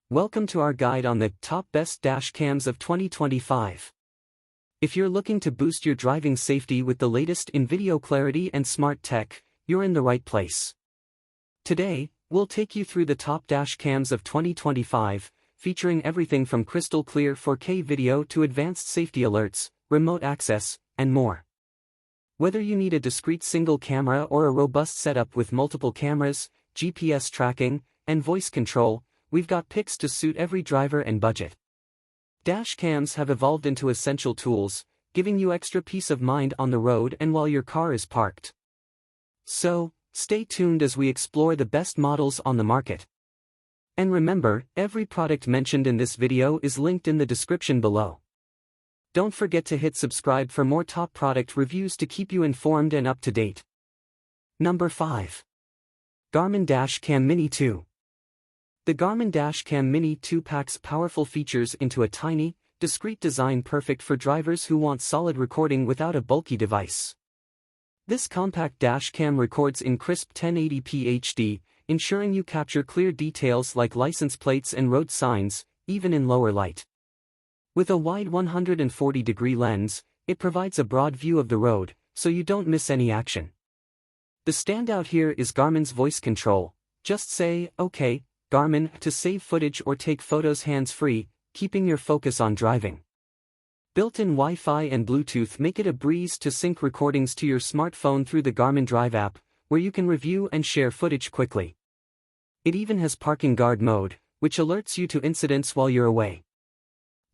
Welcome to our guide on the top best dash cams of 2025. If you're looking to boost your driving safety with the latest in video clarity and smart tech, you're in the right place. Today, we'll take you through the top dash cams of 2025, featuring everything from crystal clear 4K video to advanced safety alerts, remote access, and more. Whether you need a discrete single camera or a robust setup with multiple cameras, GPS tracking, and voice control, we've got picks to suit every driver and budget. Dash cams have evolved into essential tools, giving you extra peace of mind on the road and while your car is parked. So, stay tuned as we explore the best models on the market. And remember, every product mentioned in this video is linked in the description below. Don't forget to hit subscribe for more top product reviews to keep you informed and up to date. Number 5. Garmin Dash Cam Mini 2. The Garmin Dash Cam Mini 2 packs powerful features into a tiny, discreet design perfect for drivers who want solid recording without a bulky device. This compact dash cam records in crisp 1080p HD, ensuring you capture clear details like license plates and road signs, even in lower light. With a wide 140-degree lens, it provides a broad view of the road, so you don't miss any action. The standout here is Garmin's voice control. Just say, "Okay, Garmin," to save footage or take photos hands-free, keeping your focus on driving. Built-in Wi-Fi and Bluetooth make it a breeze to sync recordings to your smartphone through the Garmin Drive app, where you can review and share footage quickly. It even has parking guard mode, which alerts you to incidents while you're away.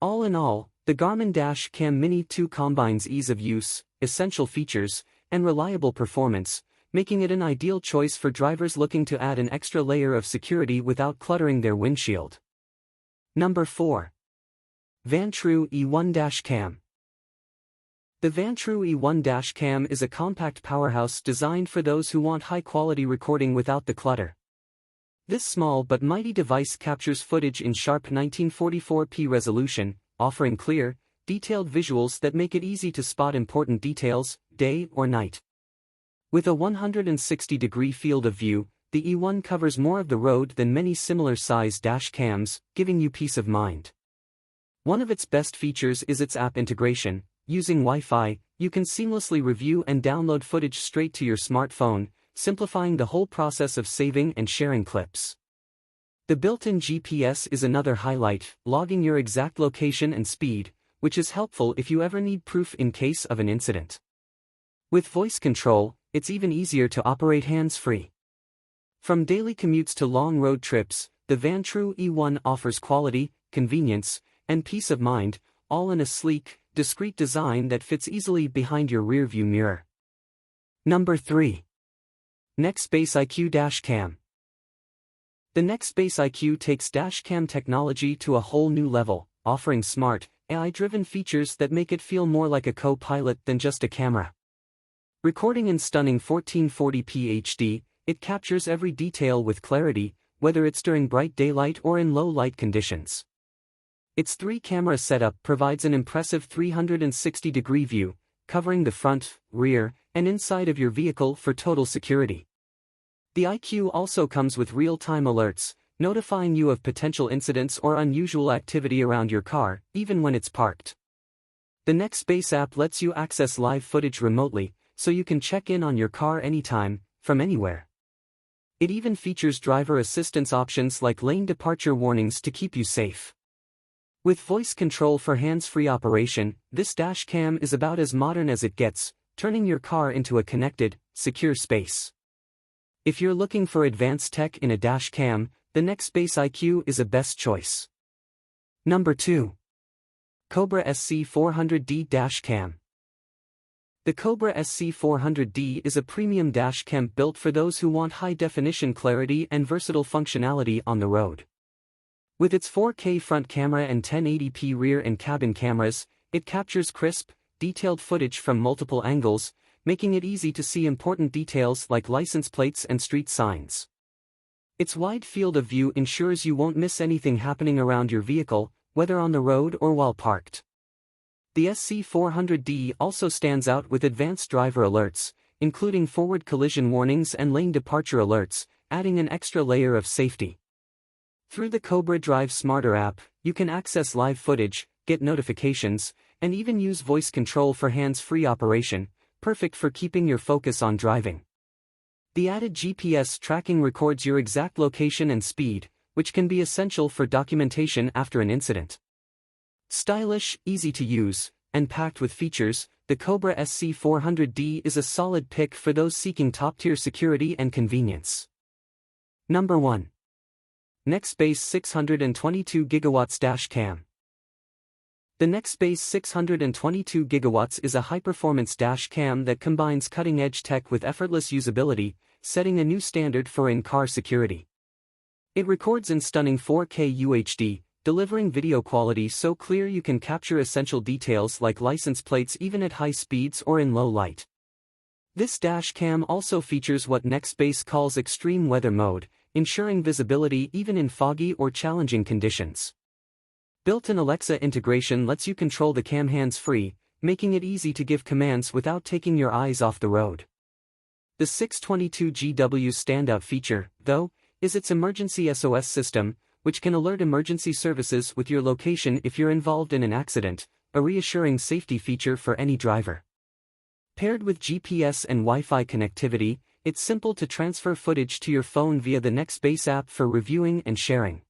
All in all, the Garmin Dash Cam Mini 2 combines ease of use, essential features, and reliable performance, making it an ideal choice for drivers looking to add an extra layer of security without cluttering their windshield. Number 4. Vantrue E1 Dash Cam. The Vantrue E1 Dash Cam is a compact powerhouse designed for those who want high-quality recording without the clutter. This small but mighty device captures footage in sharp 1944p resolution, offering clear, detailed visuals that make it easy to spot important details, day or night. With a 160-degree field of view, the E1 covers more of the road than many similar-sized dash cams, giving you peace of mind. One of its best features is its app integration. Using Wi-Fi, you can seamlessly review and download footage straight to your smartphone, simplifying the whole process of saving and sharing clips. The built-in GPS is another highlight, logging your exact location and speed, which is helpful if you ever need proof in case of an incident. With voice control, it's even easier to operate hands-free. From daily commutes to long road trips, the Vantrue E1 offers quality, convenience, and peace of mind, all in a sleek, discreet design that fits easily behind your rearview mirror. Number 3. Nextbase IQ Dash Cam. The Nextbase IQ takes dash cam technology to a whole new level, offering smart, AI-driven features that make it feel more like a co-pilot than just a camera. Recording in stunning 1440p HD, it captures every detail with clarity, whether it's during bright daylight or in low-light conditions. Its 3-camera setup provides an impressive 360-degree view, covering the front, rear, and inside of your vehicle for total security. The IQ also comes with real-time alerts, notifying you of potential incidents or unusual activity around your car, even when it's parked. The Nextbase app lets you access live footage remotely, so you can check in on your car anytime, from anywhere. It even features driver assistance options like lane departure warnings to keep you safe. With voice control for hands-free operation, this dash cam is about as modern as it gets, turning your car into a connected, secure space. If you're looking for advanced tech in a dash cam, the Nextbase IQ is a best choice. Number 2. Cobra SC400D Dash Cam. The Cobra SC400D is a premium dash cam built for those who want high-definition clarity and versatile functionality on the road. With its 4K front camera and 1080p rear and cabin cameras, it captures crisp, detailed footage from multiple angles, making it easy to see important details like license plates and street signs. Its wide field of view ensures you won't miss anything happening around your vehicle, whether on the road or while parked. The SC400D also stands out with advanced driver alerts, including forward collision warnings and lane departure alerts, adding an extra layer of safety. Through the Cobra Drive Smarter app, you can access live footage, get notifications, and even use voice control for hands-free operation, perfect for keeping your focus on driving. The added GPS tracking records your exact location and speed, which can be essential for documentation after an incident. Stylish, easy to use, and packed with features, the Cobra SC400D is a solid pick for those seeking top-tier security and convenience. Number 1. Nextbase 622GW Dash Cam. The Nextbase 622GW is a high-performance dash cam that combines cutting-edge tech with effortless usability, setting a new standard for in-car security. It records in stunning 4K UHD, delivering video quality so clear you can capture essential details like license plates even at high speeds or in low light. This dash cam also features what Nextbase calls extreme weather mode, ensuring visibility even in foggy or challenging conditions. Built-in Alexa integration lets you control the cam hands-free, making it easy to give commands without taking your eyes off the road. The 622GW's standout feature, though, is its emergency SOS system, which can alert emergency services with your location if you're involved in an accident, a reassuring safety feature for any driver. Paired with GPS and Wi-Fi connectivity, it's simple to transfer footage to your phone via the Nextbase app for reviewing and sharing.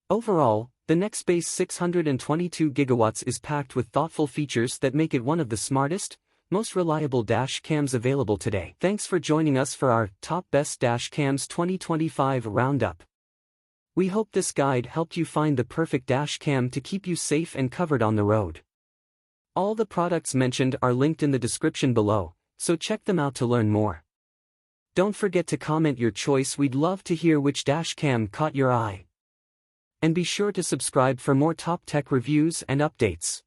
Overall, the Nextbase 622GW is packed with thoughtful features that make it one of the smartest, most reliable dash cams available today. Thanks for joining us for our Top Best Dash Cams 2025 Roundup. We hope this guide helped you find the perfect dash cam to keep you safe and covered on the road. All the products mentioned are linked in the description below, so check them out to learn more. Don't forget to comment your choice, we'd love to hear which dash cam caught your eye. And be sure to subscribe for more top tech reviews and updates.